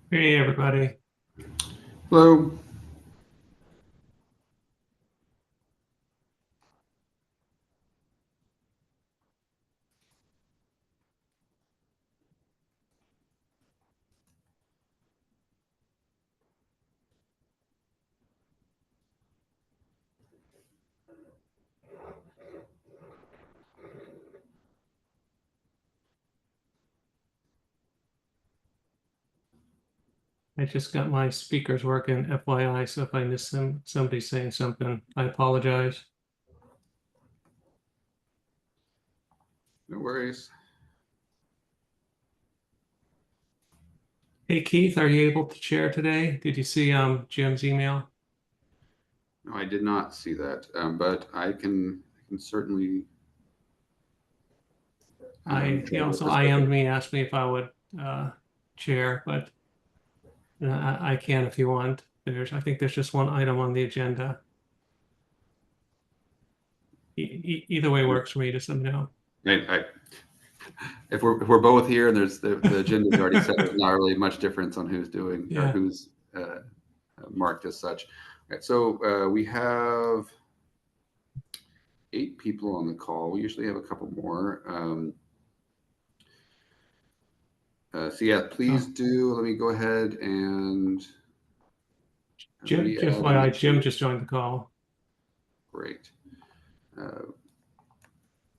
Hey, everybody. Hello. I just got my speakers working, FYI, so if I miss somebody saying something, I apologize. No worries. Hey, Keith, are you able to chair today? Did you see Jim's email? No, I did not see that, but I can certainly He try to also IM'd participate. me, asked me if I would chair, but I can if you want. I think there's just one item on the agenda. Either way works for me, just let me know. I, if we're both here and there's the agenda is already set, there's not really much difference on who's doing or Yeah. who's marked as such. All right, so we have 8 people on the call. We usually have a couple more. So yeah, please Oh, do. Let me go ahead and Just re-add you FYI, Jim to. just joined the call. Great. Uh,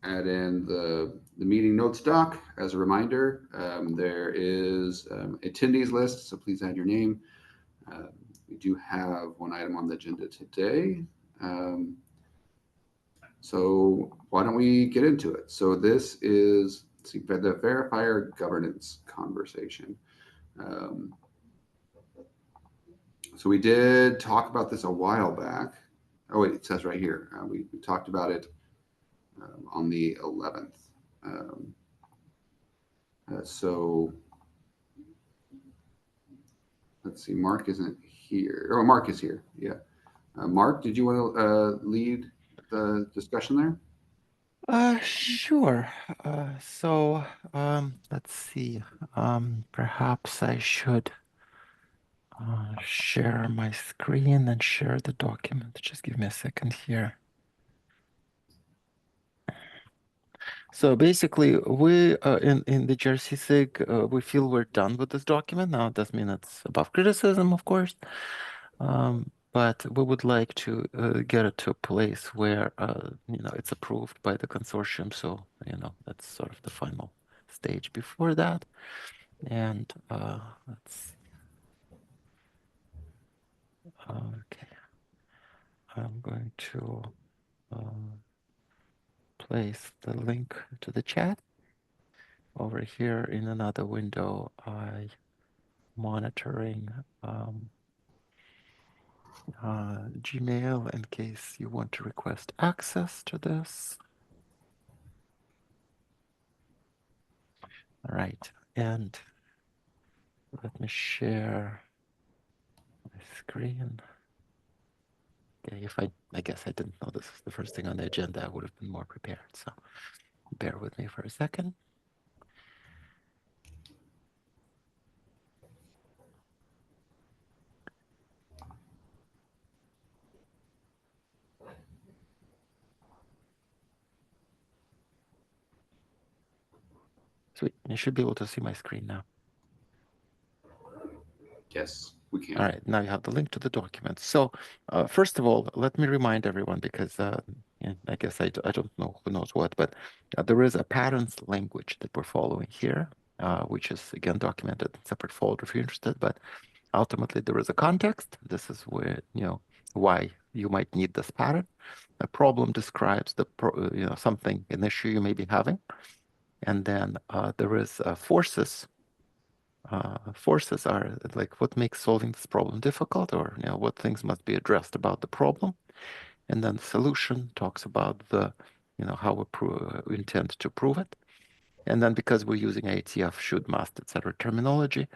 Add in the meeting notes doc as a reminder. There is attendees list, so please add your name. Uh, we do have one item on the agenda today. Um, so why don't we get into it? So this is the verifier governance conversation. Um, so we did talk about this a while back. Oh wait, it says right here. We talked about it on the 11th. Um, so let's see, Mark isn't here. Oh, Mark is here. Yeah. Mark, did you want to lead the discussion there? Sure. Let's see. Perhaps I should share my screen and share the document. Just give me a second here. So basically, we in the JRC we feel we're done with this document now. It doesn't mean it's above criticism, of course, but we would like to get it to a place where it's approved by the consortium. So that's sort of the final stage before that. And let's see. Okay, I'm going to place the link to the chat. Over here in another window, I monitoring Gmail in case you want to request access to this. All right, and let me share my screen. Okay, I guess I didn't know this was the first thing on the agenda, I would have been more prepared. So bear with me for a second. Sweet, you should be able to see my screen now. Yes, we All can. right, now you have the link to the document. So first of all, let me remind everyone, because I guess I don't know who knows what, but there is a patterns language that we're following here, which is, again, documented in a separate folder if you're interested. But ultimately, there is a context. This is where, why you might need this pattern. A problem describes something, an issue you may be having. And then there is forces. Forces are like what makes solving this problem difficult, or what things must be addressed about the problem. And then solution talks about the how we intend to prove it. And then, because we're using ATF, should, must, etc. terminology,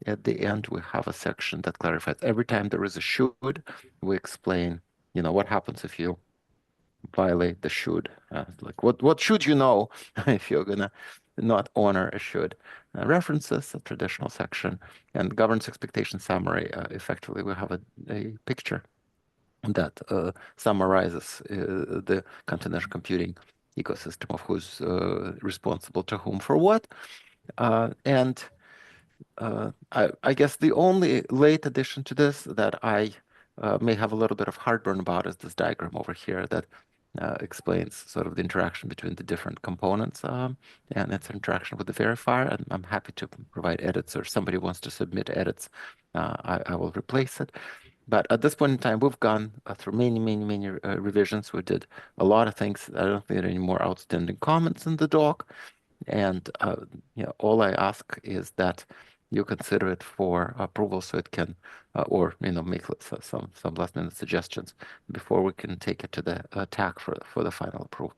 at the end we have a section that clarifies every time there is a should, we explain what happens if you violate the should. Like what should you know if you're gonna not owner assured references, a traditional section, and governance expectation summary. Effectively, we have a picture that summarizes the container computing ecosystem of who's responsible to whom for what. And I guess the only late addition to this that I may have a little bit of heartburn about is this diagram over here that explains sort of the interaction between the different components and its interaction with the verifier. And I'm happy to provide edits, or somebody wants to submit edits, I will replace it. But at this point in time, we've gone through many revisions. We did a lot of things. I don't think there are any more outstanding comments in the doc. And all I ask is that you consider it for approval, so it can, or make some last minute suggestions before we can take it to the TAC for the final approval.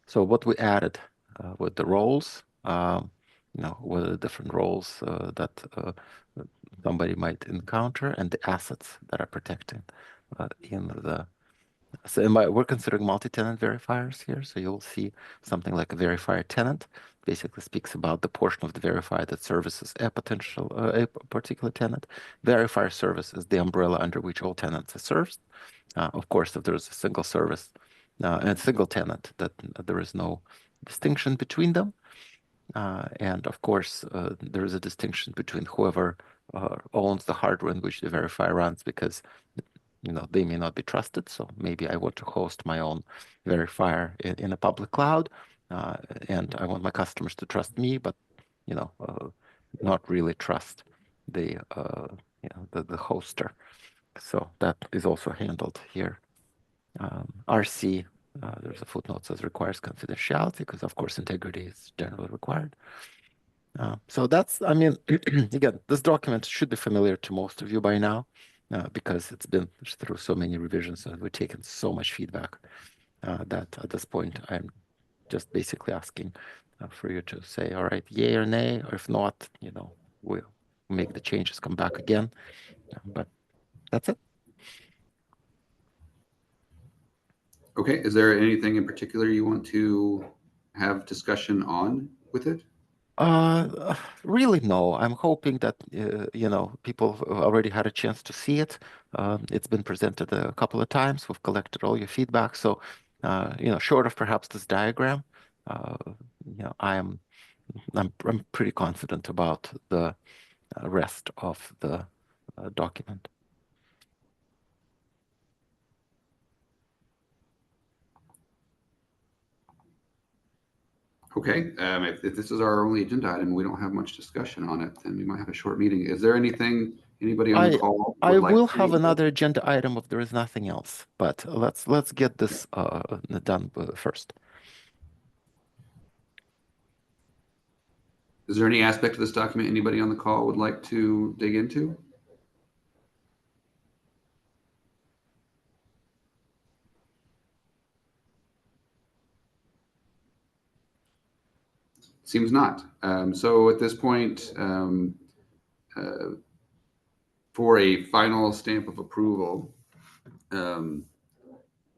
So what we added with the roles, what are the different roles that somebody might encounter, and the assets that are protected in the. So we're considering multi-tenant verifiers here. So you'll see something like a verifier tenant. Basically speaks about the portion of the verifier that services a particular tenant. Verifier service is the umbrella under which all tenants are served. Of course, if there's a single service and a single tenant, that there is no distinction between them. And of course, there is a distinction between whoever owns the hardware in which the verifier runs, because they may not be trusted. So maybe I want to host my own verifier in a public cloud, and I want my customers to trust me, but not really trust the hoster. So that is also handled here. RC, there's a footnote that says requires confidentiality, because of course integrity is generally required. So that's, again, this document should be familiar to most of you by now, because it's been through so many revisions and we've taken so much feedback that at this point I'm just basically asking for you to say, all right, yay or nay, or if not, we'll make the changes, come back again. But that's it. Okay, is there anything in particular you want to have discussion on with it? Really, no. I'm hoping that people have already had a chance to see it. It's been presented a couple of times. We've collected all your feedback. So, short of perhaps this diagram, I'm pretty confident about the rest of the document. Okay, if this is our only agenda item, we don't have much discussion on it, then we might have a short meeting. Is there anything anybody on the call I would like will to have another agenda item if there is nothing else, but let's get this done first. Is there any aspect of this document anybody on the call would like to dig into? Seems not. So at this point, for a final stamp of approval, how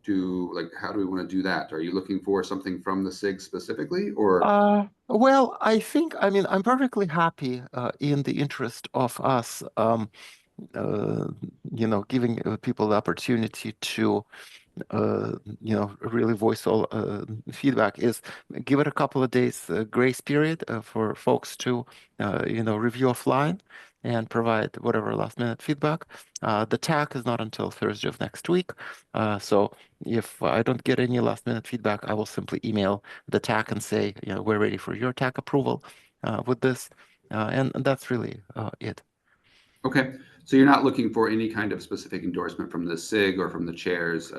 do we want to do that? Are you looking for something from the SIG specifically, or? Well, I think, I'm perfectly happy in the interest of us, giving people the opportunity to really voice all feedback, is give it a couple of days grace period for folks to, review offline and provide whatever last minute feedback. The TAC is not until Thursday of next week. So if I don't get any last minute feedback, I will simply email the TAC and say, we're ready for your TAC approval with this. And that's really it. Okay, so you're not looking for any kind of specific endorsement from the SIG or from the chairs,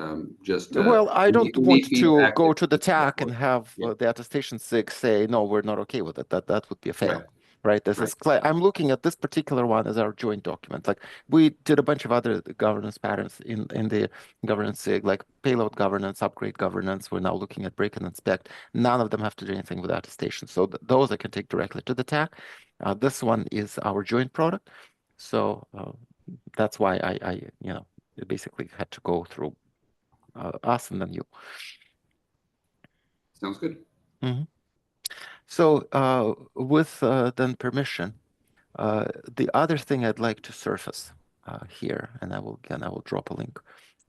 just Well, I don't we want need to feedback go that to the this is what TAC and works. have Yeah. the attestation SIG say, no, we're not okay with it. That would be a fail, Right. right? This is I'm looking at this particular one as our joint document. Like we did a bunch of other governance patterns in the governance SIG, like payload governance, upgrade governance. We're now looking at break and inspect. None of them have to do anything with attestation. So those I can take directly to the TAC. This one is our joint product. So that's why I basically had to go through us and then you. Sounds good. So with then permission, the other thing I'd like to surface here, and I will drop a link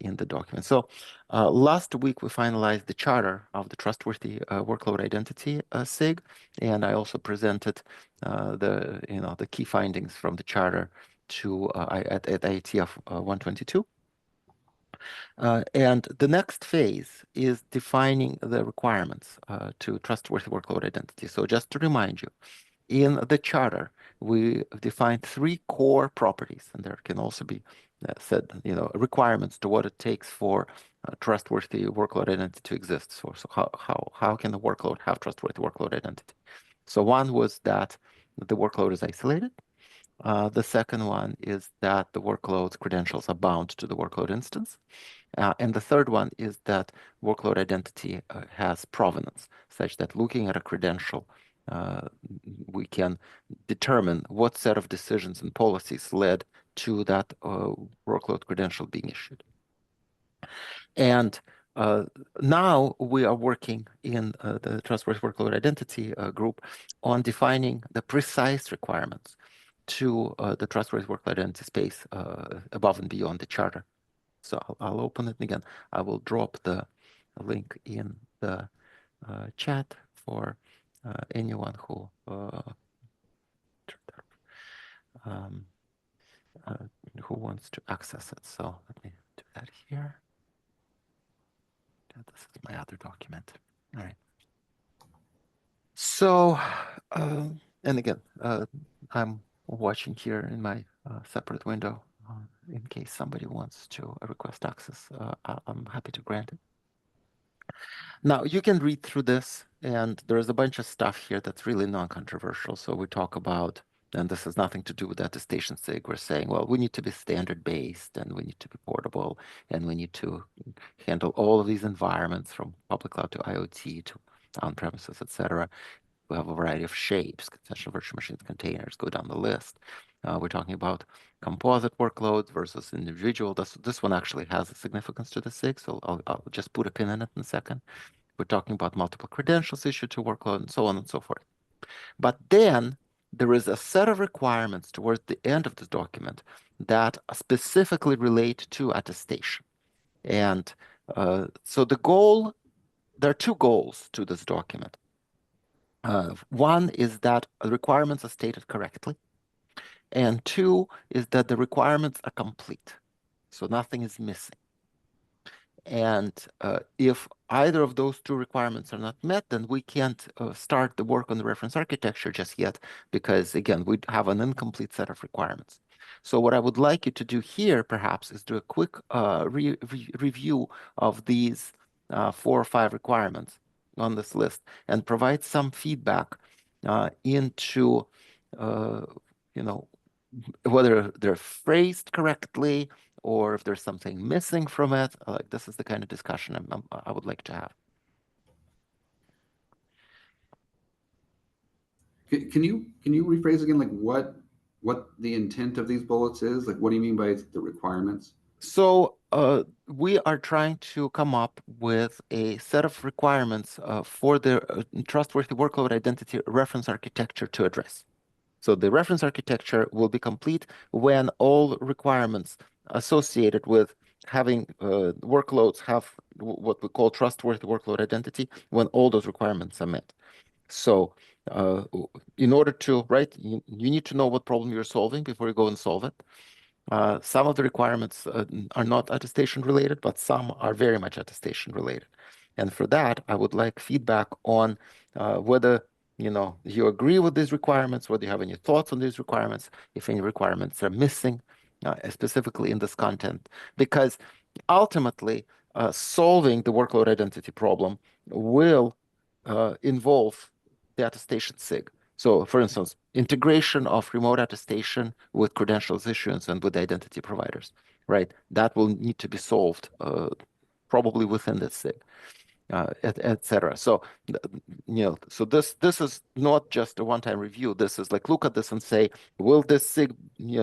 in the document. So last week we finalized the charter of the trustworthy workload identity SIG, and I also presented the key findings from the charter to at IETF 122. And the next phase is defining the requirements to trustworthy workload identity. So just to remind you, in the charter, we defined 3 core properties, and there can also be said, requirements to what it takes for trustworthy workload identity to exist. So how can the workload have trustworthy workload identity? So one was that the workload is isolated. The second one is that the workload's credentials are bound to the workload instance. And the third one is that workload identity has provenance, such that looking at a credential, we can determine what set of decisions and policies led to that workload credential being issued. And now we are working in the trustworthy workload identity group on defining the precise requirements to the trustworthy workload identity space above and beyond the charter. So I'll open it again. I will drop the link in the chat for anyone who wants to access it. So let me do that here. This is my other document. All right. So, and again, I'm watching here in my separate window. In case somebody wants to request access, I'm happy to grant it. Now, you can read through this, and there's a bunch of stuff here that's really non-controversial. So we talk about, and this has nothing to do with attestation SIG, we're saying, well, we need to be standard-based, and we need to be portable, and we need to handle all of these environments from public cloud to IoT to on-premises, etc. We have a variety of shapes, conventional virtual machines, containers, go down the list. We're talking about composite workloads versus individual. This one actually has a significance to the SIG, so I'll just put a pin in it in a second. We're talking about multiple credentials issued to workload and so on and so forth. But then there is a set of requirements towards the end of this document that specifically relate to attestation. And so there are 2 goals to this document. One is that the requirements are stated correctly, and 2 is that the requirements are complete, so nothing is missing. And if either of those 2 requirements are not met, then we can't start the work on the reference architecture just yet, because again, we have an incomplete set of requirements. So what I would like you to do here, perhaps, is do a quick review of these 4 or 5 requirements on this list and provide some feedback into whether they're phrased correctly or if there's something missing from it. This is the kind of discussion I would like to have. Can you rephrase again, like what the intent of these bullets is? Like, what do you mean by the requirements? So we are trying to come up with a set of requirements for the trustworthy workload identity reference architecture to address. So the reference architecture will be complete when all requirements associated with having workloads have what we call trustworthy workload identity, when all those requirements are met. So in order to, you need to know what problem you're solving before you go and solve it. Some of the requirements are not attestation related, but some are very much attestation related. And for that, I would like feedback on whether you agree with these requirements, whether you have any thoughts on these requirements, if any requirements are missing, specifically in this content. Because ultimately, solving the workload identity problem will involve the attestation SIG. So, for instance, integration of remote attestation with credentials issuance and with identity providers, right? That will need to be solved probably within the SIG, et cetera. So, so this is not just a one-time review. This is like, look at this and say, will this SIG,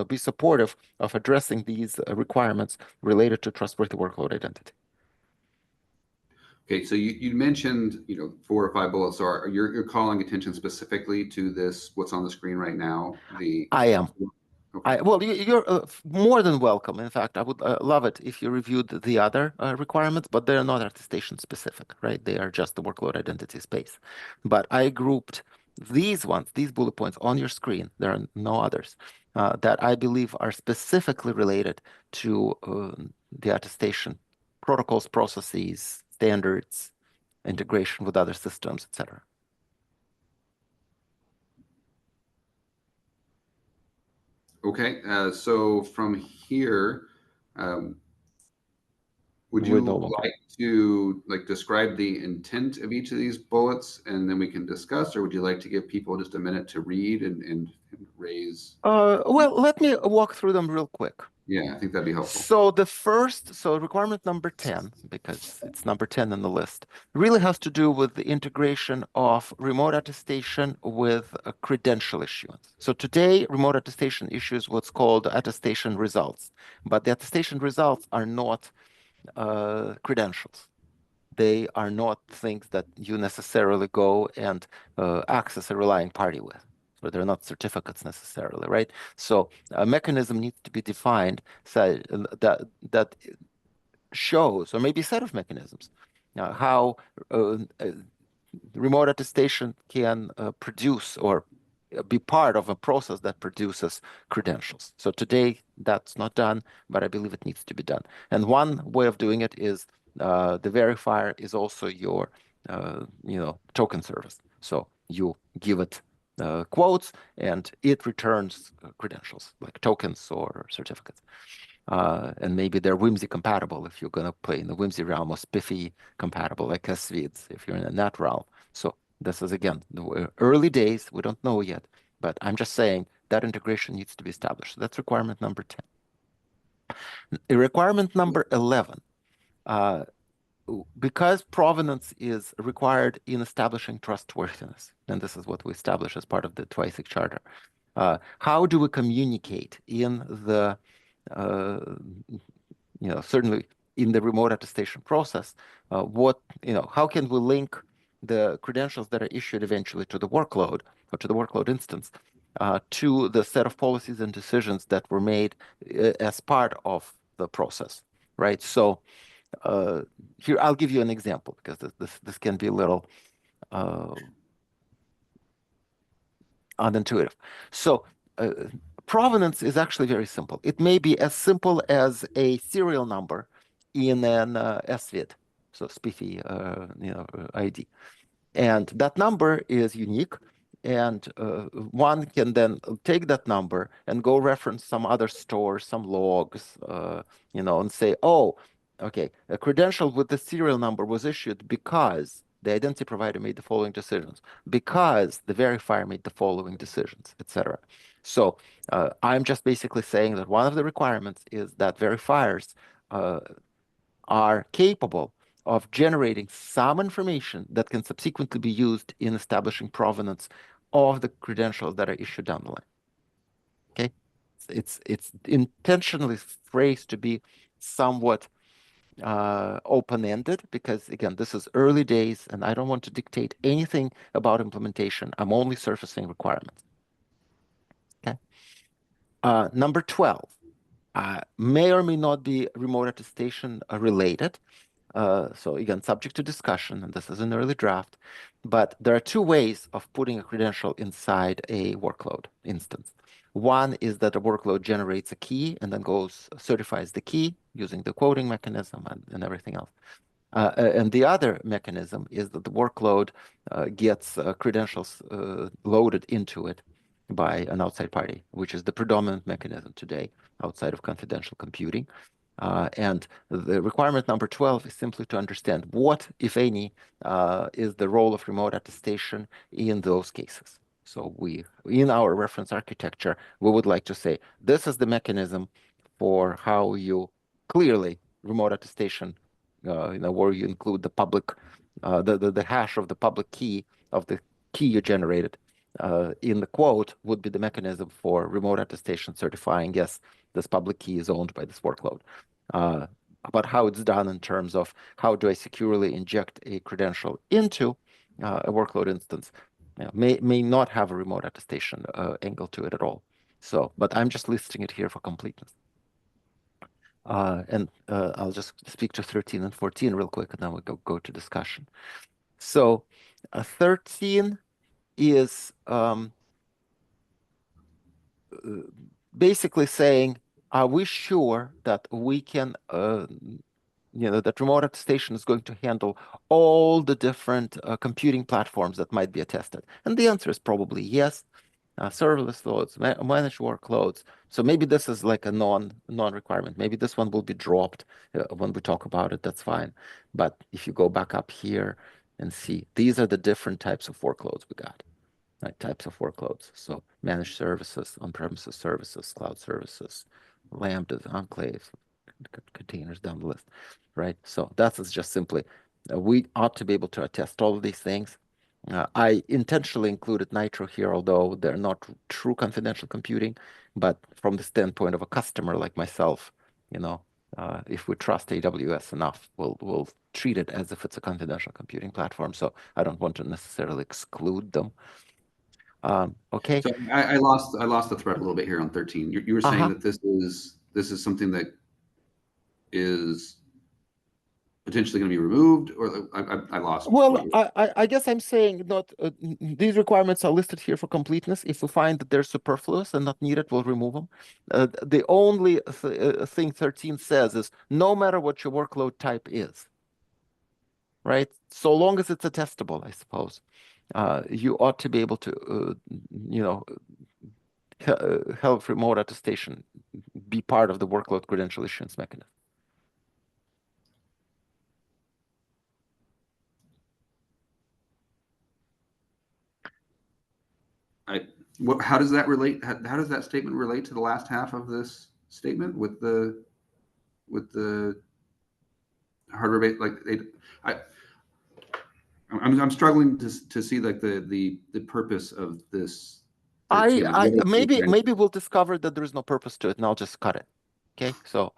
be supportive of addressing these requirements related to trustworthy workload identity? Okay, so you mentioned, 4 or 5 bullets. So you're calling attention specifically to this, what's on the screen right now? I am. Okay. Well, you're more than welcome. In fact, I would love it if you reviewed the other requirements, but they're not attestation specific, right? They are just the workload identity space. But I grouped these ones, these bullet points on your screen. There are no others that I believe are specifically related to the attestation protocols, processes, standards, integration with other systems, etc. Okay, so from here, would We're you no longer. like to describe the intent of each of these bullets and then we can discuss, or would you like to give people just a minute to read and raise? Well, let me walk through them real quick. Yeah, I think that'd be helpful. So requirement number 10, because it's number 10 in the list, really has to do with the integration of remote attestation with a credential issuance. So today, remote attestation issues what's called attestation results, but the attestation results are not credentials. They are not things that you necessarily go and access a relying party with. So they're not certificates necessarily, right? So a mechanism needs to be defined so that shows, or maybe a set of mechanisms, how remote attestation can produce or be part of a process that produces credentials. So today that's not done, but I believe it needs to be done. And one way of doing it is the verifier is also your token service. So you give it quotes and it returns credentials like tokens or certificates. And maybe they're Whimsy compatible if you're going to play in the Whimsy realm, or Spiffy compatible like SVIDs if you're in a NAT realm. So this is, again, the early days. We don't know yet, but I'm just saying that integration needs to be established. So that's requirement number 10. Requirement number 11. Because provenance is required in establishing trustworthiness, and this is what we establish as part of the TWICIC charter. How do we communicate in the certainly in the remote attestation process, how can we link the credentials that are issued eventually to the workload or to the workload instance to the set of policies and decisions that were made as part of the process, right? So here, I'll give you an example because this can be a little unintuitive. So provenance is actually very simple. It may be as simple as a serial number in an SVID, so SPIFFY ID. And that number is unique. And one can then take that number and go reference some other store, some logs, and say, oh, okay, a credential with the serial number was issued because the identity provider made the following decisions, because the verifier made the following decisions, etc. So I'm just basically saying that one of the requirements is that verifiers are capable of generating some information that can subsequently be used in establishing provenance of the credentials that are issued down the line. Okay, it's intentionally phrased to be somewhat open-ended because, again, this is early days and I don't want to dictate anything about implementation. I'm only surfacing requirements. Okay. Number 12 may or may not be remote attestation related. So again, subject to discussion, and this is an early draft, but there are two ways of putting a credential inside a workload instance. One is that a workload generates a key and then certifies the key using the quoting mechanism and everything else. And the other mechanism is that the workload gets credentials loaded into it by an outside party, which is the predominant mechanism today outside of confidential computing. And the requirement number 12 is simply to understand what, if any, is the role of remote attestation in those cases. So in our reference architecture, we would like to say, this is the mechanism for how you clearly remote attestation, where you include the public, the hash of the public key of the key you generated. In the quote would be the mechanism for remote attestation certifying, yes, this public key is owned by this workload. about how it's done in terms of how do I securely inject a credential into a workload instance, may not have a remote attestation angle to it at all. So, but I'm just listing it here for completeness. And I'll just speak to 13 and 14 real quick, and then we'll go to discussion. So 13 is basically saying, are we sure that we can, that remote attestation is going to handle all the different computing platforms that might be attested? And the answer is probably yes. Serverless loads, managed workloads. So maybe this is like a non-requirement. Maybe this one will be dropped when we talk about it. That's fine. But if you go back up here and see, these are the different types of workloads we got. Right, types of workloads. So managed services, on-premises services, cloud services, lambdas, enclaves, containers down the list, right? So that is just simply, we ought to be able to attest all of these things. I intentionally included Nitro here, although they're not true confidential computing, but from the standpoint of a customer like myself, if we trust AWS enough, we'll treat it as if it's a confidential computing platform. So I don't want to necessarily exclude them. Okay. So I lost the thread a little bit here on 13. You were saying that this is something that is potentially going to be removed, or I lost. Well, I guess I'm saying not these requirements are listed here for completeness. If we find that they're superfluous and not needed, we'll remove them. The only thing 13 says is no matter what your workload type is, right? So long as it's attestable, I suppose, you ought to be able to, help remote attestation be part of the workload credential issuance mechanism. How does that relate? How does that statement relate to the last half of this statement with the hardware base? I'm struggling to see like the purpose of this 13. Maybe we'll discover that there is no purpose to it, and I'll just cut it. Okay, so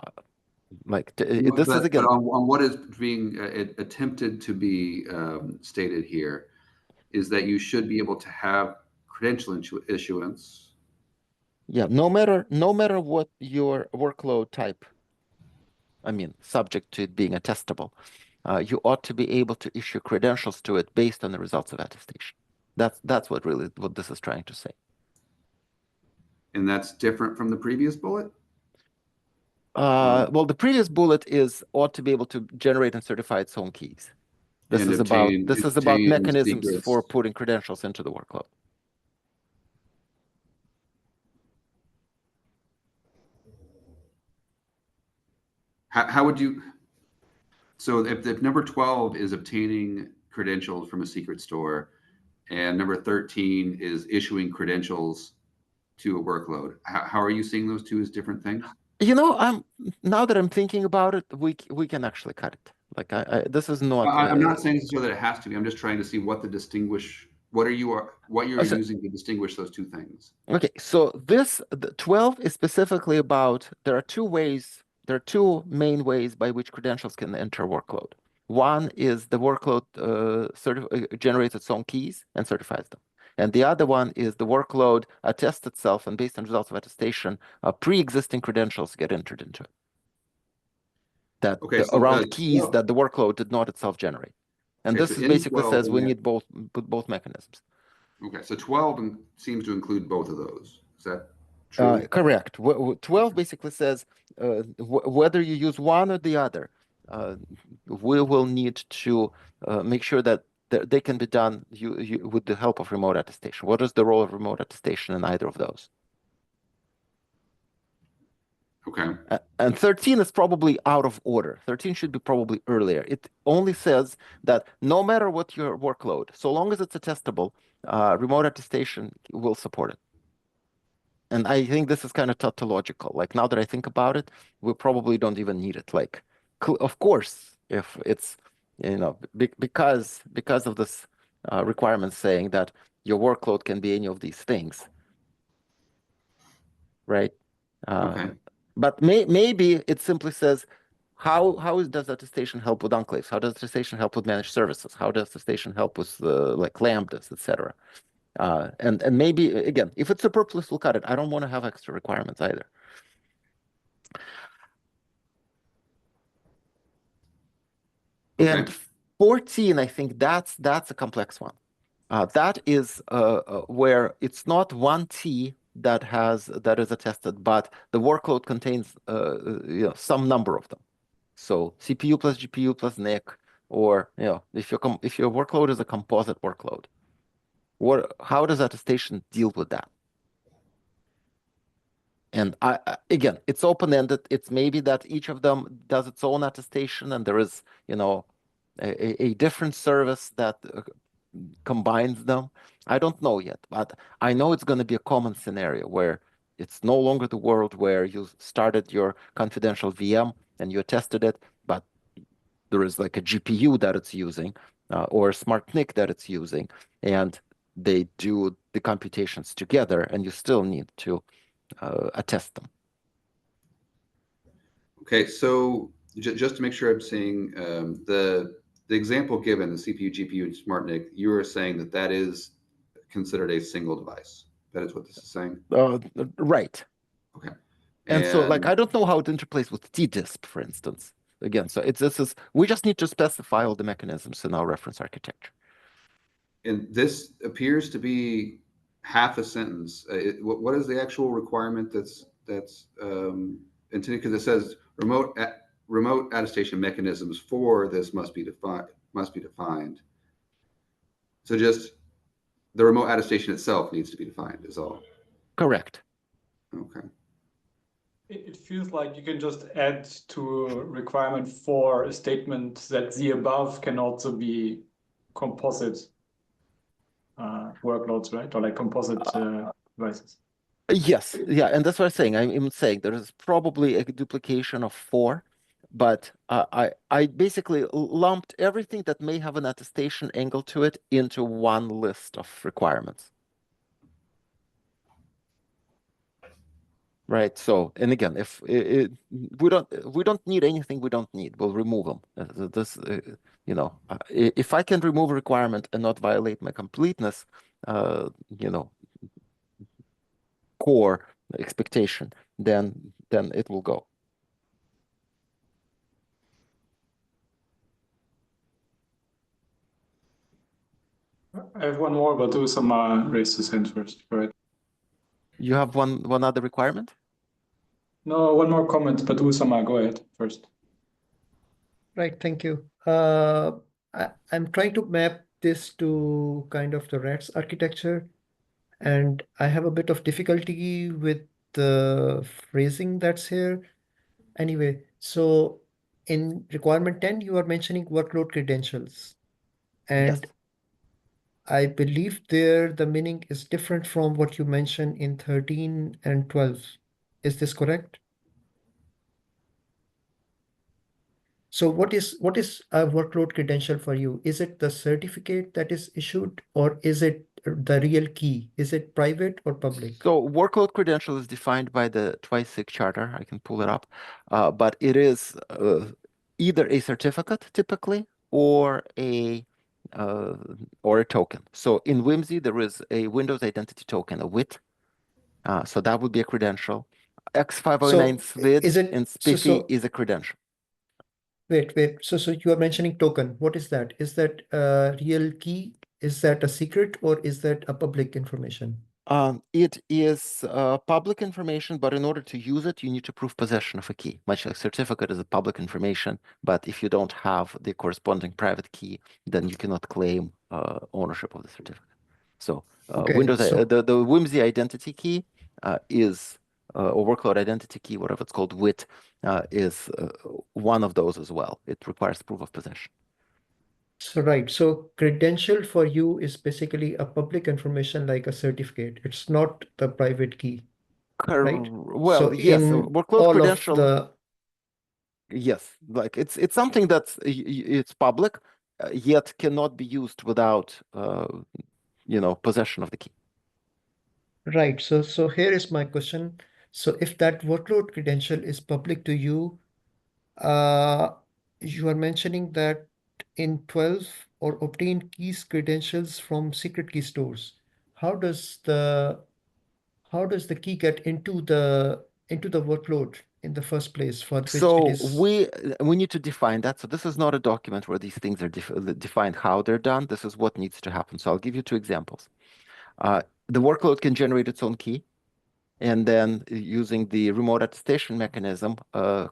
this is again on what is being attempted to be stated here is that you should be able to have credential issuance. Yeah, no matter what your workload type, I mean, subject to it being attestable, you ought to be able to issue credentials to it based on the results of attestation. That's what this is trying to say. And that's different from the previous bullet? Well, the previous bullet ought to be able to generate and certify its own keys. This is about mechanisms secrets for putting credentials into the workload. How would you? So if number 12 is obtaining credentials from a secret store, and number 13 is issuing credentials to a workload, how are you seeing those two as different things? Now that I'm thinking about it, we can actually cut it. Like this is not. I'm not saying necessarily that it has to be. I'm just trying to see what you're using to distinguish those two things. Okay, so the 12 is specifically about there are two main ways by which credentials can enter a workload. One is the workload generates its own keys and certifies them. And the other one is the workload attests itself, and based on results of attestation, pre-existing credentials get entered into it. Around keys that the workload did not itself generate. And this basically says we need both mechanisms. Okay, so 12 seems to include both of those. Is that true? Correct. 12 basically says whether you use one or the other, we will need to make sure that they can be done with the help of remote attestation. What is the role of remote attestation in either of those? Okay. And 13 is probably out of order. 13 should be probably earlier. It only says that no matter what your workload, so long as it's attestable, remote attestation will support it. And I think this is kind of tautological. Like now that I think about it, we probably don't even need it. Like, of course, if it's, because of this requirement saying that your workload can be any of these things, right? Okay. But maybe it simply says, how does attestation help with enclaves? How does attestation help with managed services? How does attestation help with like lambdas, etc.? And maybe again, if it's superfluous, we'll cut it. I don't want to have extra requirements either. Okay. And 14, I think that's a complex one. That is where it's not one T that is attested, but the workload contains some number of them. So CPU plus GPU plus NIC, or if your workload is a composite workload, how does attestation deal with that? And again, it's open-ended. It's maybe that each of them does its own attestation, and there is a different service that combines them. I don't know yet, but I know it's going to be a common scenario where it's no longer the world where you started your confidential VM and you attested it, but there is like a GPU that it's using or a smart NIC that it's using, and they do the computations together, and you still need to attest them. Okay, so just to make sure I'm seeing the example given, the CPU, GPU, and smart NIC, you are saying that is considered a single device. That is what this is saying? Right. Okay. And so, like, I don't know how it interplays with tDisp, for instance. Again, so we just need to specify all the mechanisms in our reference architecture. And this appears to be half a sentence. What is the actual requirement that's intended? Because it says remote attestation mechanisms for this must be defined. So just the remote attestation itself needs to be defined is all. Correct. Okay. It feels like you can just add to a requirement for a statement that the above can also be composite workloads, right? Or like composite devices. Yes, yeah, and that's what I'm saying. I'm saying there is probably a duplication of 4, but I basically lumped everything that may have an attestation angle to it into one list of requirements. Right. So, and again, if we don't need anything we don't need, we'll remove them. If I can remove a requirement and not violate my completeness, core expectation, then it will go. I have one more, but Usama raised his hand first. Right. You have one other requirement? No, one more comment, but Usama, go ahead first. Right, thank you. I'm trying to map this to kind of the RATS architecture, and I have a bit of difficulty with the phrasing that's here. Anyway, so in requirement 10, you are mentioning workload credentials. And Yes. I believe there the meaning is different from what you mentioned in 13 and 12. Is this correct? So what is a workload credential for you? Is it the certificate that is issued, or is it the real key? Is it private or public? So workload credential is defined by the TWICE charter. I can pull it up, but it is either a certificate typically or a token. So in Whimsy there is a Windows Identity Token, a WIT. So that would be a credential. X509 SVID is it in SPIFFE so is a credential. wait. So you are mentioning token. What is that? Is that a real key? Is that a secret, or is that a public information? It is public information, but in order to use it, you need to prove possession of a key. Much like certificate is a public information, but if you don't have the corresponding private key, then you cannot claim ownership of the certificate. So Okay, so the Whimsy identity key is or workload identity key, whatever it's called, WIT, is one of those as well. It requires proof of possession. right. So credential for you is basically a public information like a certificate. It's not the private key, right? Well, So yes, in workload all of credential. the Yes, like it's something that's it's public, yet cannot be used without possession of the key. right. So here is my question. So if that workload credential is public to you, Uh, you are mentioning that in 12 or obtain keys credentials from secret key stores. How does the key get into the workload in the first place for which it So is? we need to define that. So this is not a document where these things are defined how they're done. This is what needs to happen. So I'll give you two examples. The workload can generate its own key, and then using the remote attestation mechanism,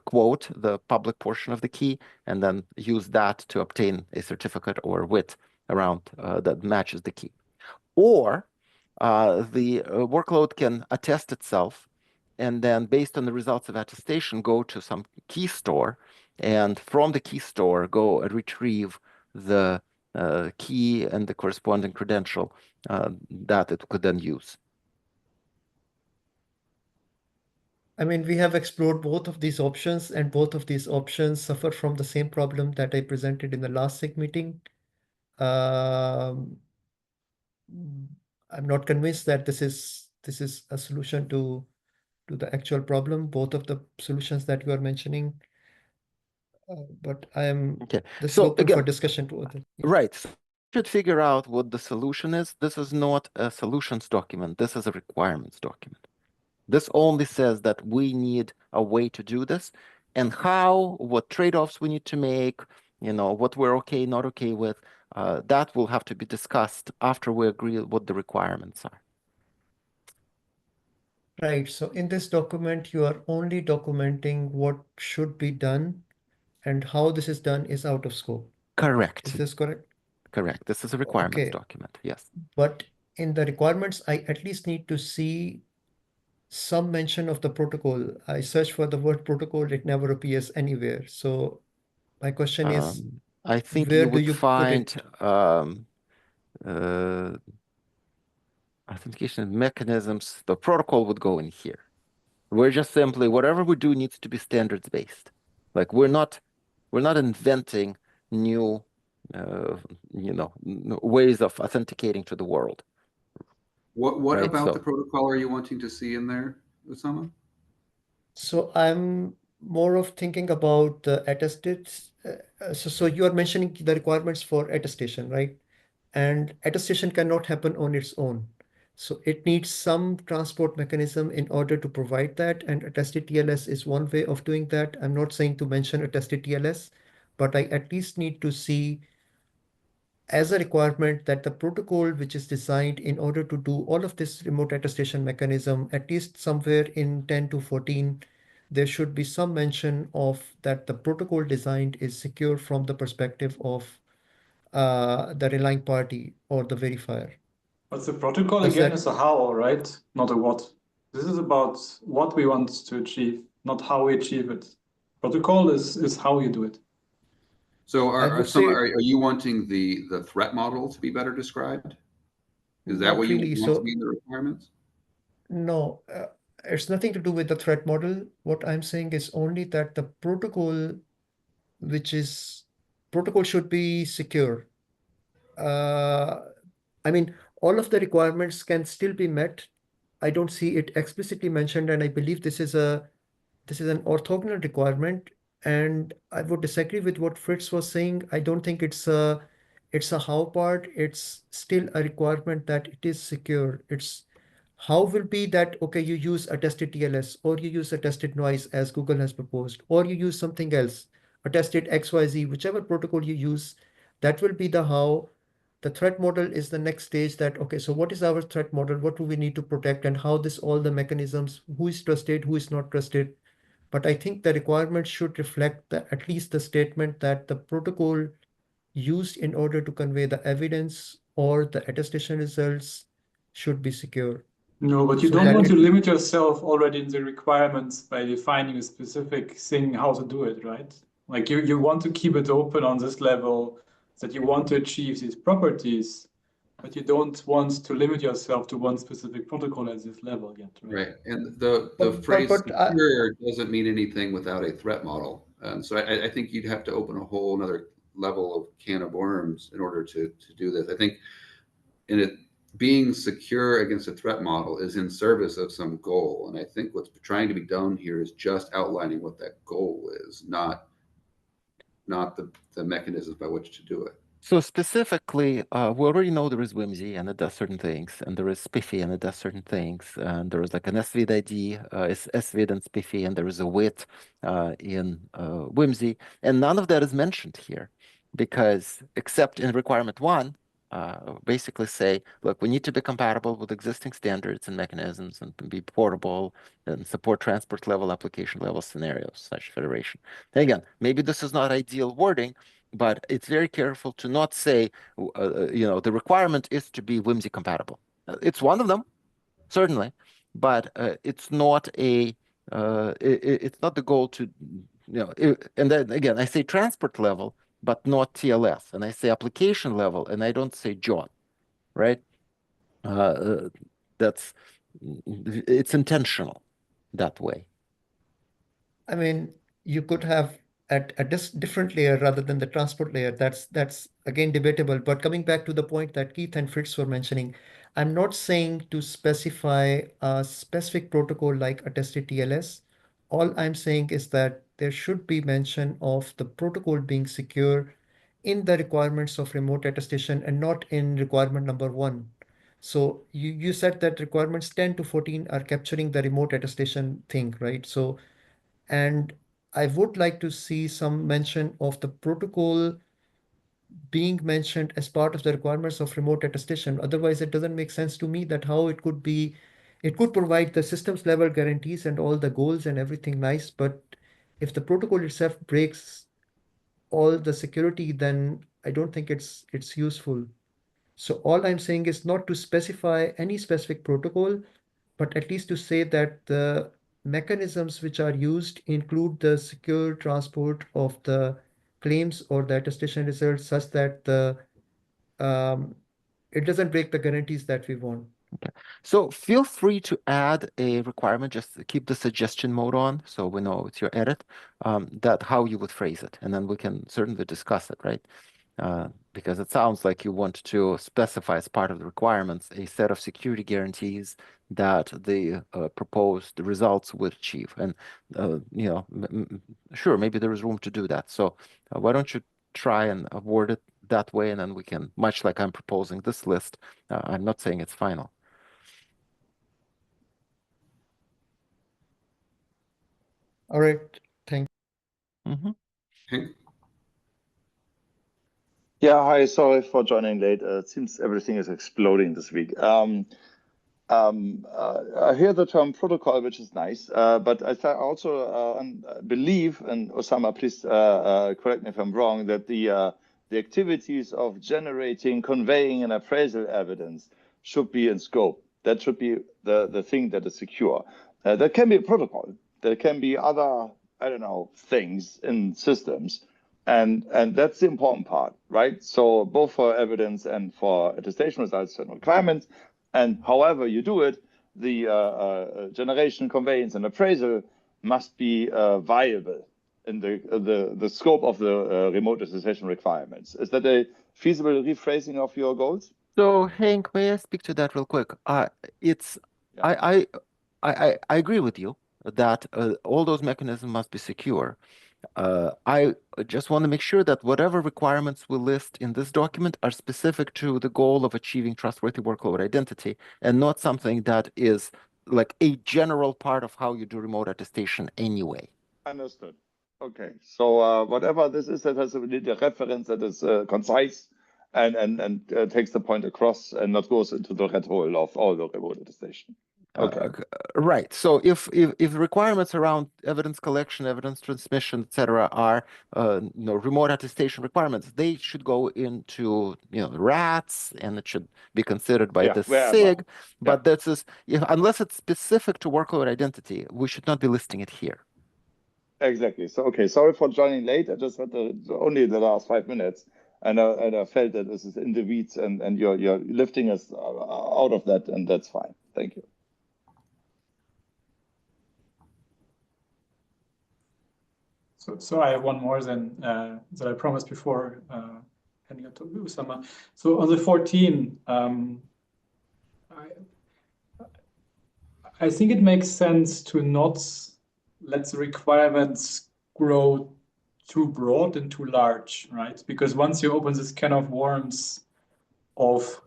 quote the public portion of the key, and then use that to obtain a certificate or WIT around that matches the key. Or the workload can attest itself, and then based on the results of attestation, go to some key store, and from the key store, go and retrieve the key and the corresponding credential that it could then use. I mean, we have explored both of these options, and both of these options suffer from the same problem that I presented in the last SIG meeting. Um, I'm not convinced that this is a solution to the actual problem, both of the solutions that you are mentioning. But Okay, this is so open for again, discussion to other. Yeah. right. So you should figure out what the solution is. This is not a solutions document. This is a requirements document. This only says that we need a way to do this, and how, what trade-offs we need to make, what we're okay, not okay with. That will have to be discussed after we agree what the requirements are. Right. So in this document, you are only documenting what should be done, and how this is done is out of scope. Correct. Is this correct? Correct. This is a requirements Okay. document. Yes. But in the requirements, I at least need to see some mention of the protocol. I search for the word protocol, it never appears anywhere. So my question is, I think where you do would you put find it? authentication mechanisms. The protocol would go in here. We're just simply, whatever we do needs to be standards based. Like we're not inventing new ways of authenticating to the world. What Right, about so the protocol are you wanting to see in there, Osama? So I'm more of thinking about the attested. So you are mentioning the requirements for attestation, right? And attestation cannot happen on its own. So it needs some transport mechanism in order to provide that. And attested TLS is one way of doing that. I'm not saying to mention attested TLS, but I at least need to see as a requirement that the protocol which is designed in order to do all of this remote attestation mechanism, at least somewhere in 10 to 14, there should be some mention of that the protocol designed is secure from the perspective of the relying party or the verifier. But the protocol Does again that is a how, right? Not a what. This is about what we want to achieve, not how we achieve it. Protocol is how you do it. So I would say are you wanting the threat model to be better described? Is that not what you really. want to So be in the requirements? no, it's nothing to do with the threat model. What I'm saying is only that the protocol, which is protocol should be secure. Uh, I mean, all of the requirements can still be met. I don't see it explicitly mentioned, and I believe this is an orthogonal requirement. And I would disagree with what Fritz was saying. I don't think it's a how part. It's still a requirement that it is secure. It's how will be that, okay, you use attested TLS or you use attested noise as Google has proposed, or you use something else, attested XYZ, whichever protocol you use, that will be the how. The threat model is the next stage that, okay, so what is our threat model? What do we need to protect, and how this all the mechanisms, who is trusted, who is not trusted. But I think the requirements should reflect at least the statement that the protocol used in order to convey the evidence or the attestation results should be secure. No, but you So don't that want it, to limit yourself already in the requirements by defining a specific thing how to do it, right? Like you want to keep it open on this level that you want to achieve these properties, but you don't want to limit yourself to one specific protocol at this level yet, right? Right. And the phrase but secure doesn't mean anything without a threat model. So I think you'd have to open a whole another level of can of worms in order to do this. I think in it being secure against a threat model is in service of some goal. And I think what's trying to be done here is just outlining what that goal is, not not the mechanisms by which to do it. So specifically, we already know there is whimsy and it does certain things, and there is spiffy and it does certain things, and there is like an SVID ID, is SVID and spiffy, and there is a wit in whimsy, and none of that is mentioned here, because except in requirement 1, basically say, look, we need to be compatible with existing standards and mechanisms and be portable and support transport level, application level scenarios, such federation. And again, maybe this is not ideal wording, but it's very careful to not say, the requirement is to be whimsy compatible. It's one of them, certainly, but it's not it's not the goal to, and then again, I say transport level, but not TLS, and I say application level, and I don't say John, right? It's intentional that way. I mean, you could have at a different layer rather than the transport layer. That's again debatable. But coming back to the point that Keith and Fritz were mentioning, I'm not saying to specify a specific protocol like attested TLS. All I'm saying is that there should be mention of the protocol being secure in the requirements of remote attestation and not in requirement number 1. So you said that requirements 10 to 14 are capturing the remote attestation thing, right? So, and I would like to see some mention of the protocol being mentioned as part of the requirements of remote attestation. Otherwise, it doesn't make sense to me that how it could be, it could provide the systems level guarantees and all the goals and everything nice, but if the protocol itself breaks all the security, then I don't think it's useful. So all I'm saying is not to specify any specific protocol, but at least to say that the mechanisms which are used include the secure transport of the claims or the attestation results such that the it doesn't break the guarantees that we want. Okay. So feel free to add a requirement, just keep the suggestion mode on so we know it's your edit, that how you would phrase it, and then we can certainly discuss it, right? Because it sounds like you want to specify as part of the requirements a set of security guarantees that the proposed results would achieve. And, sure, maybe there is room to do that. So why don't you try and word it that way, and then we can, much like I'm proposing this list, I'm not saying it's final. All right, thank you. Mm-hmm. Okay. Yeah, hi, sorry for joining late. It seems everything is exploding this week. I hear the term protocol, which is nice, but I also believe, and Osama, please correct me if I'm wrong, that the activities of generating, conveying, and appraisal evidence should be in scope. That should be the thing that is secure. There can be a protocol. There can be other, I don't know, things in systems. And that's the important part, right? So both for evidence and for attestation results and requirements, and however you do it, the generation, conveyance, and appraisal must be viable in the scope of the remote attestation requirements. Is that a feasible rephrasing of your goals? So Hank, may I speak to that real quick? I agree with you that all those mechanisms must be secure. I just want to make sure that whatever requirements we list in this document are specific to the goal of achieving trustworthy workload identity, and not something that is like a general part of how you do remote attestation anyway. Understood. Okay, so whatever this is, that has a reference that is concise and takes the point across and not goes into the red hole of all the remote attestation. Okay. Right. So if requirements around evidence collection, evidence transmission, etc., are remote attestation requirements, they should go into RATs, and it should be considered by the SIG. But that's unless it's specific to workload identity, we should not be listing it here. Exactly. So okay, sorry for joining late. I just had only the last 5 minutes, and I felt that this is in the weeds, and you're lifting us out of that, and that's fine. Thank you. So I have one more than that I promised before handing it to Usama. So on the 14, I think it makes sense to not let the requirements grow too broad and too large, right? Because once you open this can of worms of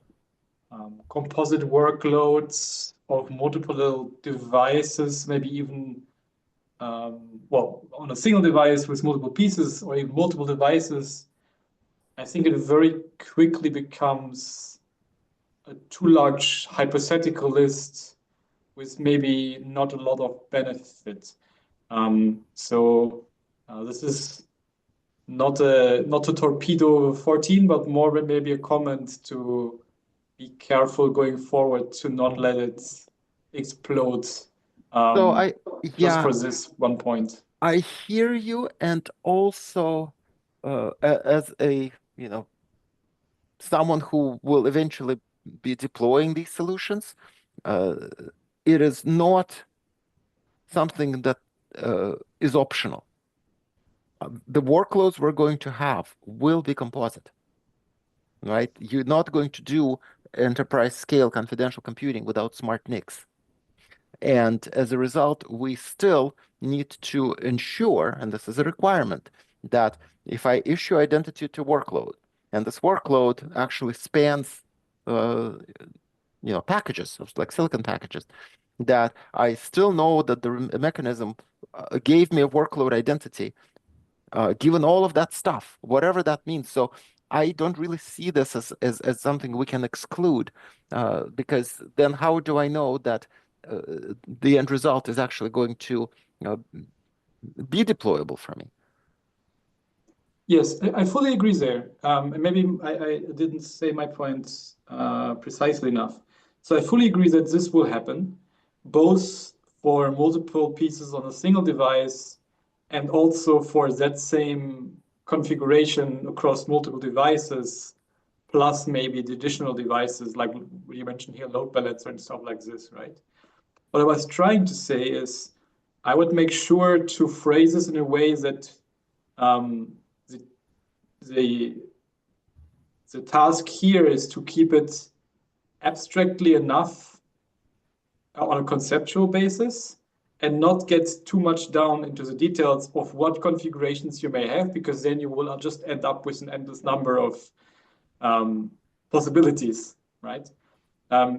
composite workloads, of multiple devices, maybe even well, on a single device with multiple pieces or even multiple devices, I think it very quickly becomes a too large hypothetical list with maybe not a lot of benefit. So this is not a torpedo 14, but more maybe a comment to be careful going forward to not let it explode. So Just for this one point. I hear you, and also as a someone who will eventually be deploying these solutions, it is not something that is optional. The workloads we're going to have will be composite, right? You're not going to do enterprise scale confidential computing without smart NICs. And as a result, we still need to ensure, and this is a requirement, that if I issue identity to workload, and this workload actually spans packages, like silicon packages, that I still know that the mechanism gave me a workload identity, given all of that stuff, whatever that means. So I don't really see this as something we can exclude, because then how do I know that the end result is actually going to be deployable for me? Yes, I fully agree there. And maybe I didn't say my point precisely enough. So I fully agree that this will happen, both for multiple pieces on a single device and also for that same configuration across multiple devices, plus maybe the additional devices, like you mentioned here, load balancer and stuff like this, right? What I was trying to say is I would make sure to phrase this in a way that the task here is to keep it abstractly enough on a conceptual basis and not get too much down into the details of what configurations you may have, because then you will just end up with an endless number of possibilities, right?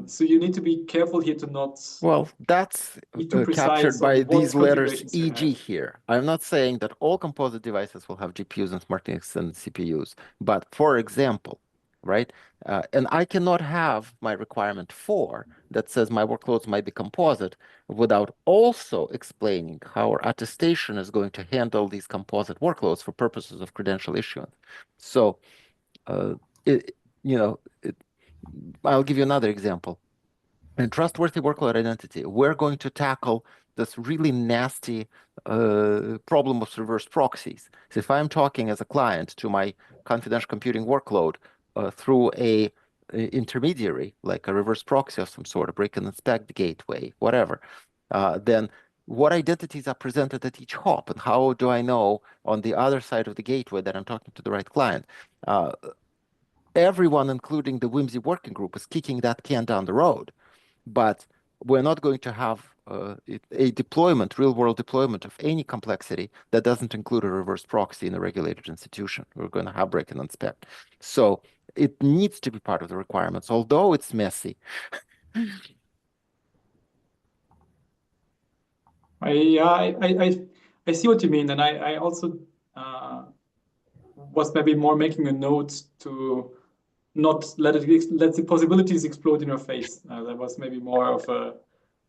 So you need to be careful here to not Well, that's be too captured precise by on what these letters configurations you EG have. here. I'm not saying that all composite devices will have GPUs and smart NICs and CPUs, but for example, right? And I cannot have my requirement 4 that says my workloads might be composite without also explaining how our attestation is going to handle these composite workloads for purposes of credential issuance. So, I'll give you another example. In trustworthy workload identity, we're going to tackle this really nasty problem of reverse proxies. So if I'm talking as a client to my confidential computing workload through a intermediary, like a reverse proxy of some sort, a break and inspect gateway, whatever, then what identities are presented at each hop, and how do I know on the other side of the gateway that I'm talking to the right client? Everyone, including the Whimsy working group, is kicking that can down the road. But we're not going to have a deployment, real-world deployment of any complexity that doesn't include a reverse proxy in a regulated institution. We're going to have break and inspect. So it needs to be part of the requirements, although it's messy. I see what you mean, and I also was maybe more making a note to not let the possibilities explode in your face. That was maybe more of a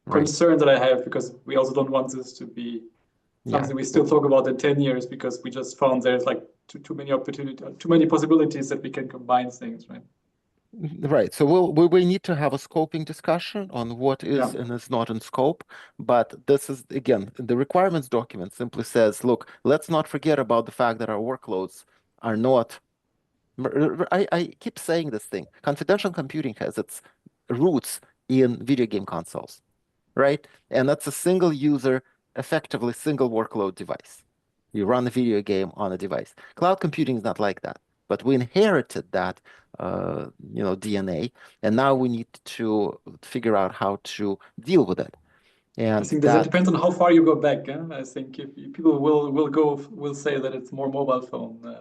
concern that I have, because we also don't want this to be something we still talk about in 10 years, because we just found there's like too many opportunities, too many possibilities that we can combine things, right? Right. So we need to have a scoping discussion on what is and is not in scope. But this is, again, the requirements document simply says, look, let's not forget about the fact that our workloads are not. I keep saying this thing. Confidential computing has its roots in video game consoles, right? And that's a single user, effectively single workload device. You run a video game on a device. Cloud computing is not like that, but we inherited that, DNA, and now we need to figure out how to deal with it. I And think that depends on how far you go back. I think if people will say that it's more mobile phone.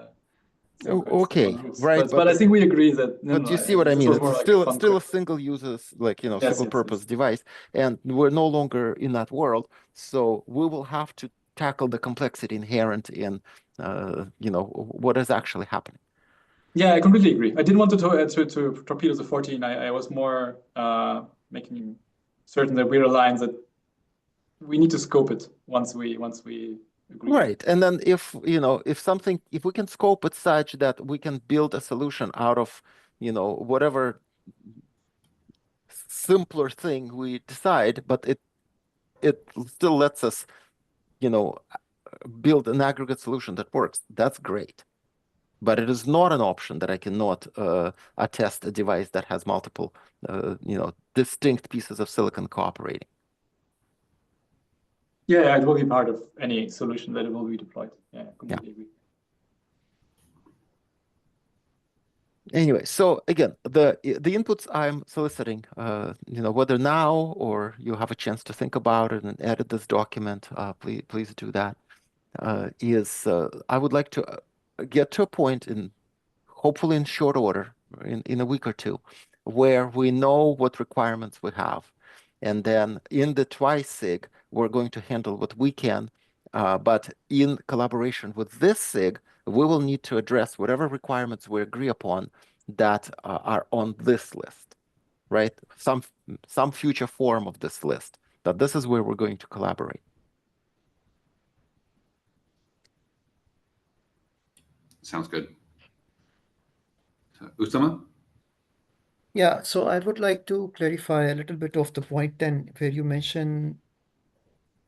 Okay, right, but I think we agree that but you see what I mean. This was It's more like still a fun single uses, like, Yes, single yes, purpose yes. device, and we're no longer in that world. So we will have to tackle the complexity inherent in, what is actually happening. Yeah, I completely agree. I didn't want to torpedo the 14. I was more making certain that we're aligned that we need to scope it once we agree. Right. And then if we can scope it such that we can build a solution out of, whatever simpler thing we decide, but it still lets us, build an aggregate solution that works. That's great. But it is not an option that I cannot attest a device that has multiple, distinct pieces of silicon cooperating. Yeah, it will be part of any solution that it will be deployed. Yeah, I completely agree. Anyway, so again, the inputs I'm soliciting, whether now or you have a chance to think about it and edit this document, please do that. I would like to get to a point hopefully in short order, in a week or two, where we know what requirements we have. And then in the twice SIG, we're going to handle what we can, but in collaboration with this SIG, we will need to address whatever requirements we agree upon that are on this list, right? Some future form of this list, that this is where we're going to collaborate. Sounds good. Usama? Yeah, so I would like to clarify a little bit of the point 10 where you mention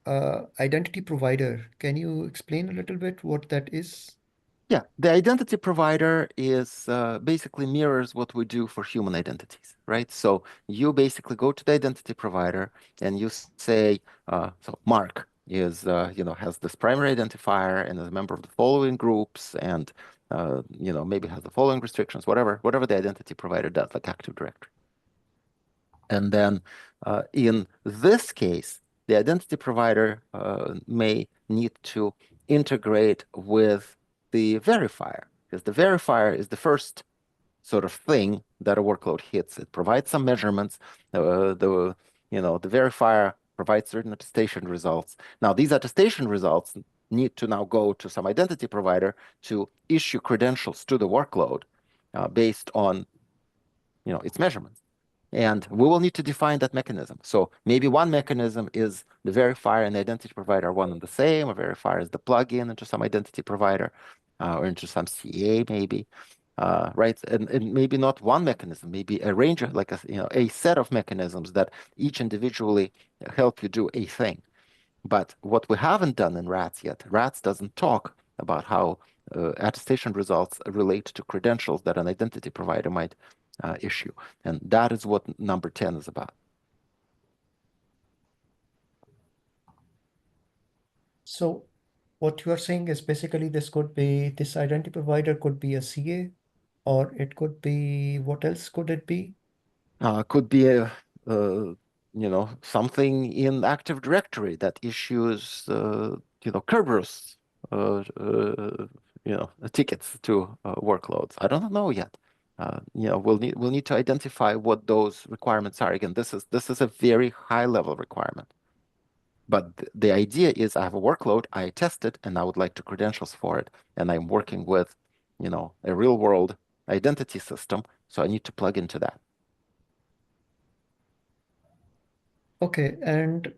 identity provider. Can you explain a little bit what that is? Yeah, the identity provider is basically mirrors what we do for human identities, right? So you basically go to the identity provider and you say, so Mark is, has this primary identifier and is a member of the following groups and, maybe has the following restrictions, whatever the identity provider does, like Active Directory. And then in this case, the identity provider may need to integrate with the verifier, because the verifier is the first sort of thing that a workload hits. It provides some measurements. The verifier provides certain attestation results. Now, these attestation results need to now go to some identity provider to issue credentials to the workload based on its measurements. And we will need to define that mechanism. So maybe one mechanism is the verifier and the identity provider are one and the same. A verifier is the plugin into some identity provider or into some CA maybe, right? And maybe not one mechanism, maybe a range of like a set of mechanisms that each individually help you do a thing. But what we haven't done in RATS yet, RATS doesn't talk about how attestation results relate to credentials that an identity provider might issue. And that is what number 10 is about. So what you are saying is basically this identity provider could be a CA, or it could be, what else could it be? Could be a something in Active Directory that issues Kerberos tickets to workloads. I don't know yet. We'll need to identify what those requirements are. Again, this is a very high level requirement. But the idea is I have a workload, I test it, and I would like to credentials for it. And I'm working with, a real world identity system. So I need to plug into that. Okay, and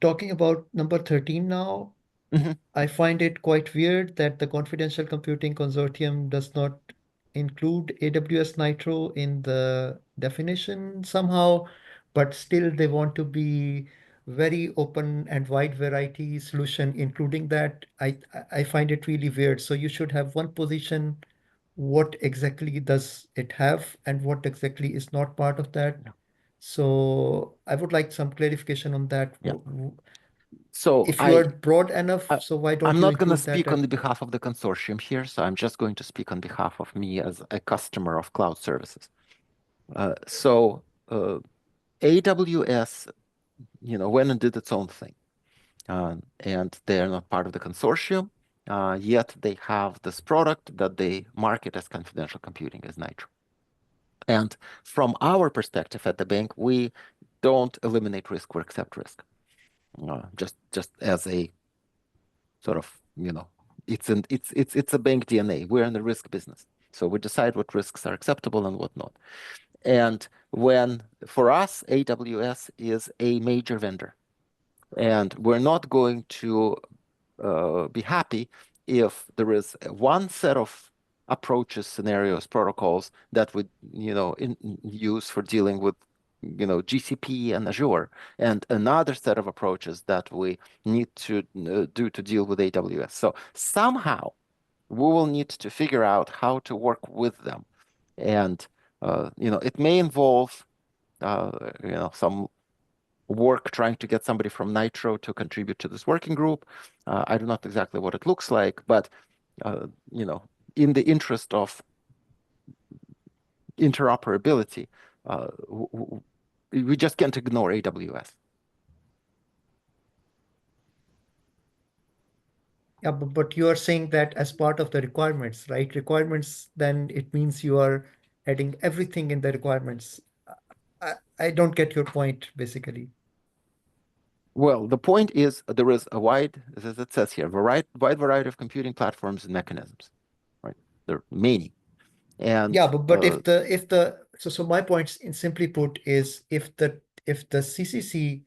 talking about number 13 now, Mhm. I find it quite weird that the Confidential Computing Consortium does not include AWS Nitro in the definition somehow, but still they want to be very open and wide variety solution, including that. I find it really weird. So you should have one position. What exactly does it have and what exactly is not part of that? Yeah. So I would like some clarification on that. Yeah. So If you are broad enough, so why don't I'm you not going to include that? speak on the behalf of the consortium here, so I'm just going to speak on behalf of me as a customer of cloud services. AWS went and did its own thing. And they are not part of the consortium, yet they have this product that they market as confidential computing, as Nitro. And from our perspective at the bank, we don't eliminate risk, we accept risk. Just as a sort of, it's a bank DNA. We're in the risk business. So we decide what risks are acceptable and what not. And for us, AWS is a major vendor. And we're not going to be happy if there is one set of approaches, scenarios, protocols that we use for dealing with GCP and Azure, and another set of approaches that we need to do to deal with AWS. So somehow we will need to figure out how to work with them, and it may involve some work trying to get somebody from Nitro to contribute to this working group. I don't know exactly what it looks like, but in the interest of interoperability, we just can't ignore AWS. Yeah, but you are saying that as part of the requirements, right? Requirements, then it means you are adding everything in the requirements. I don't get your point, basically. Well, the point is there is a wide, as it says here, wide variety of computing platforms and mechanisms, right? There are many. And yeah, but so my point, simply put, is if the CCC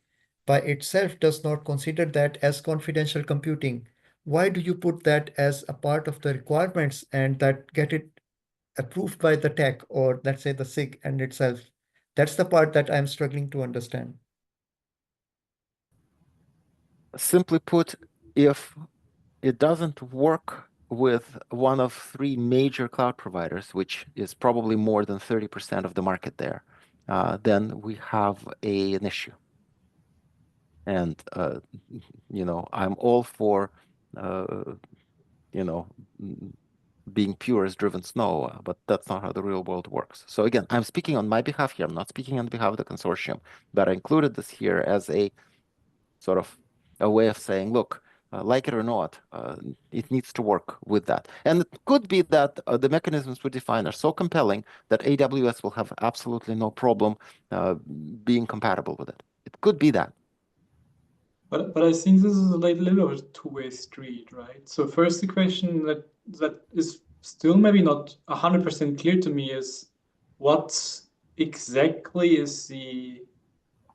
by itself does not consider that as confidential computing, why do you put that as a part of the requirements and that get it approved by the tech, or let's say the SIG and itself? That's the part that I'm struggling to understand. Simply put, if it doesn't work with one of three major cloud providers, which is probably more than 30% of the market there, then we have an issue. And, I'm all for, being pure as driven snow, but that's not how the real world works. So again, I'm speaking on my behalf here. I'm not speaking on behalf of the consortium, but I included this here as a sort of a way of saying, look, like it or not, it needs to work with that. And it could be that the mechanisms we define are so compelling that AWS will have absolutely no problem being compatible with it. It could be that. But I think this is a little bit of a two-way street, right? So first, the question that is still maybe not 100% clear to me is what exactly is the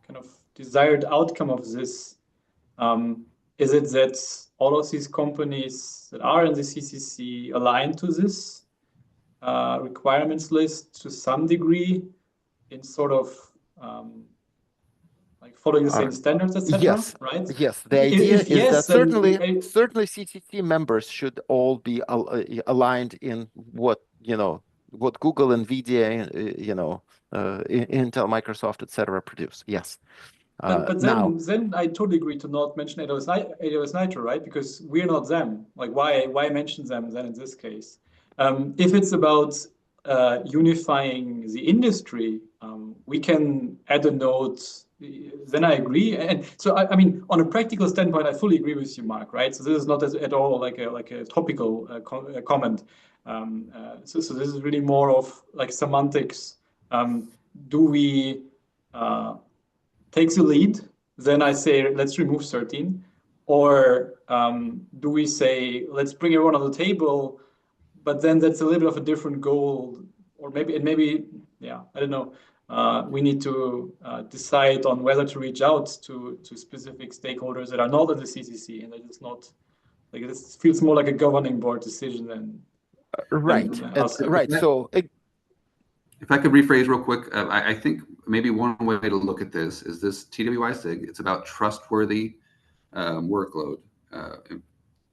kind of desired outcome of this? Is it that all of these companies that are in the CCC align to this requirements list to some degree in sort of like following the same standards, etc.? Yes, right? Yes. The idea is yes, that then certainly CCC members should all be aligned in what Google, NVIDIA, Intel, Microsoft, etc. produce. Yes. But now, then I totally agree to not mention AWS Nitro, right? Because we're not them. Like, why mention them then in this case? If it's about unifying the industry, we can add a note. Then I agree. And so I mean, on a practical standpoint, I fully agree with you, Mark. Right? So this is not at all like a topical comment. So this is really more of like semantics. Do we takes the lead, then I say, let's remove 13. Or do we say, let's bring everyone on the table, but then that's a little bit of a different goal, or maybe, yeah, I don't know. We need to decide on whether to reach out to specific stakeholders that are not at the CCC, and that it's not, like, this feels more like a governing board decision than right. Right. So if I could rephrase real quick, I think maybe one way to look at this is this TWI SIG. It's about trustworthy workload,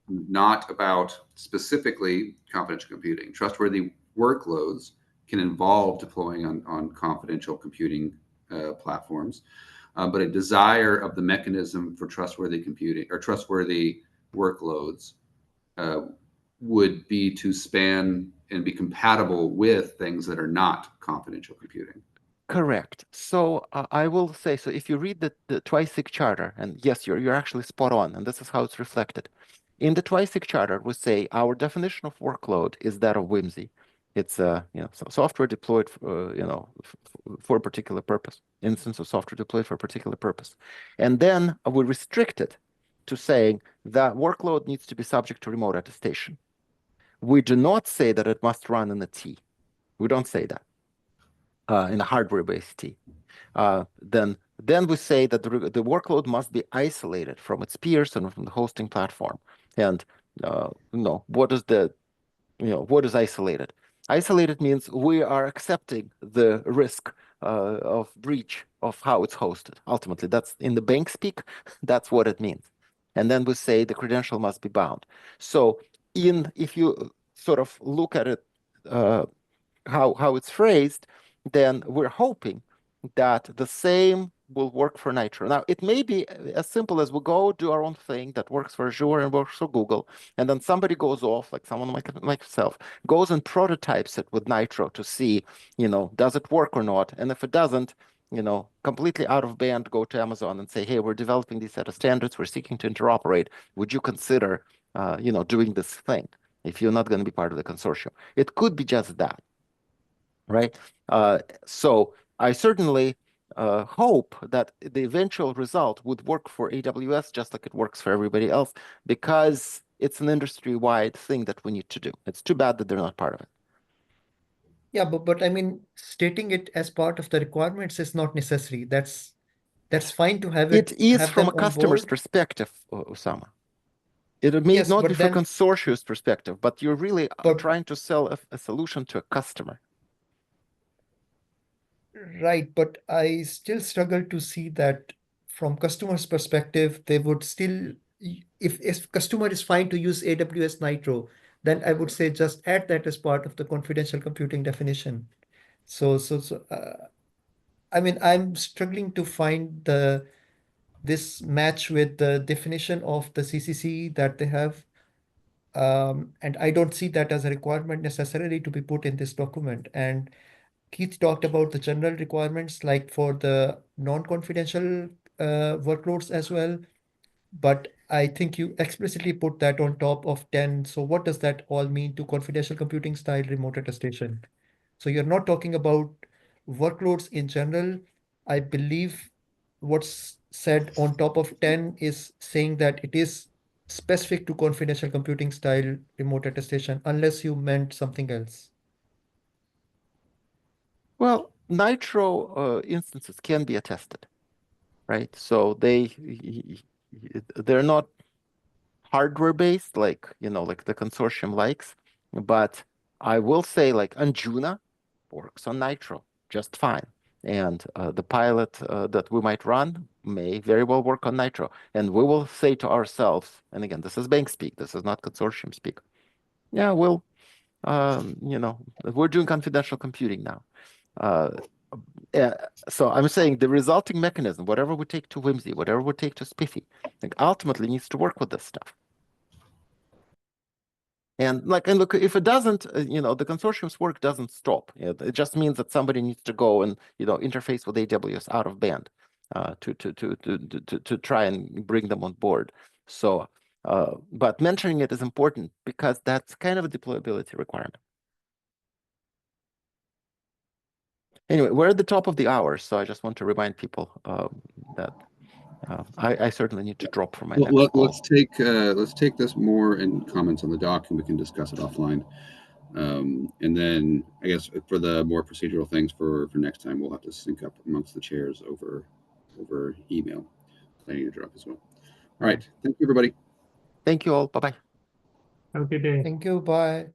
not about specifically confidential computing. Trustworthy workloads can involve deploying on confidential computing platforms, but a desire of the mechanism for trustworthy computing or trustworthy workloads would be to span and be compatible with things that are not confidential computing. Correct. So I will say, so if you read the TWICIG charter, and yes, you're actually spot on, and this is how it's reflected. In the TWICIG charter, we say our definition of workload is that of whimsy. It's software deployed for a particular purpose, instance of software deployed for a particular purpose. And then we restrict it to saying that workload needs to be subject to remote attestation. We do not say that it must run in a T. We don't say that. In a hardware-based T. Then we say that the workload must be isolated from its peers and from the hosting platform. And what is isolated? Isolated means we are accepting the risk of breach of how it's hosted. Ultimately, that's in the bank speak. That's what it means. And then we say the credential must be bound. So if you sort of look at it, how it's phrased, then we're hoping that the same will work for Nitro. Now, it may be as simple as we go do our own thing that works for Azure and works for Google, and then somebody goes off, like someone like myself, goes and prototypes it with Nitro to see, does it work or not? And if it doesn't, completely out of band, go to Amazon and say, hey, we're developing these set of standards, we're seeking to interoperate. Would you consider, doing this thing if you're not going to be part of the consortium? It could be just that. Right. So I certainly hope that the eventual result would work for AWS just like it works for everybody else, because it's an industry-wide thing that we need to do. It's too bad that they're not part of it. Yeah, but I mean, stating it as part of the requirements is not necessary. That's fine to have It is have from them a on customer's board. perspective, Osama. It may Yes, not be but from then, consortium's perspective, but you're really but trying to sell a solution to a customer. right, but I still struggle to see that from customer's perspective, they would still, if customer is fine to use AWS Nitro, then I would say just add that as part of the confidential computing definition. So I mean, I'm struggling to find this match with the definition of the CCC that they have. And I don't see that as a requirement necessarily to be put in this document. And Keith talked about the general requirements, like for the non-confidential workloads as well. But I think you explicitly put that on top of 10. So what does that all mean to confidential computing style remote attestation? So you're not talking about workloads in general. I believe what's said on top of 10 is saying that it is specific to confidential computing style remote attestation, unless you meant something else. Well, Nitro instances can be attested, right? So they're not hardware based, like the consortium likes, but I will say like Anjuna works on Nitro just fine, and the pilot that we might run may very well work on Nitro, and we will say to ourselves, and again, this is bank speak, this is not consortium speak. Yeah, we're doing confidential computing now. So I'm saying the resulting mechanism, whatever we take to Whimsy, whatever we take to Spiffy, like ultimately needs to work with this stuff. And look, if it doesn't, the consortium's work doesn't stop. It just means that somebody needs to go and interface with AWS out of band to try and bring them on board. So, but mentioning it is important because that's kind of a deployability requirement. Anyway, we're at the top of the hour, so I just want to remind people that I certainly need to drop for my next call. Let's take this more in comments on the doc, and we can discuss it offline. And then I guess for the more procedural things for next time, we'll have to sync up amongst the chairs over email. I need to drop as well. All right. Thank you, everybody. Thank you all. Bye-bye. Have a good day. Thank you. Bye.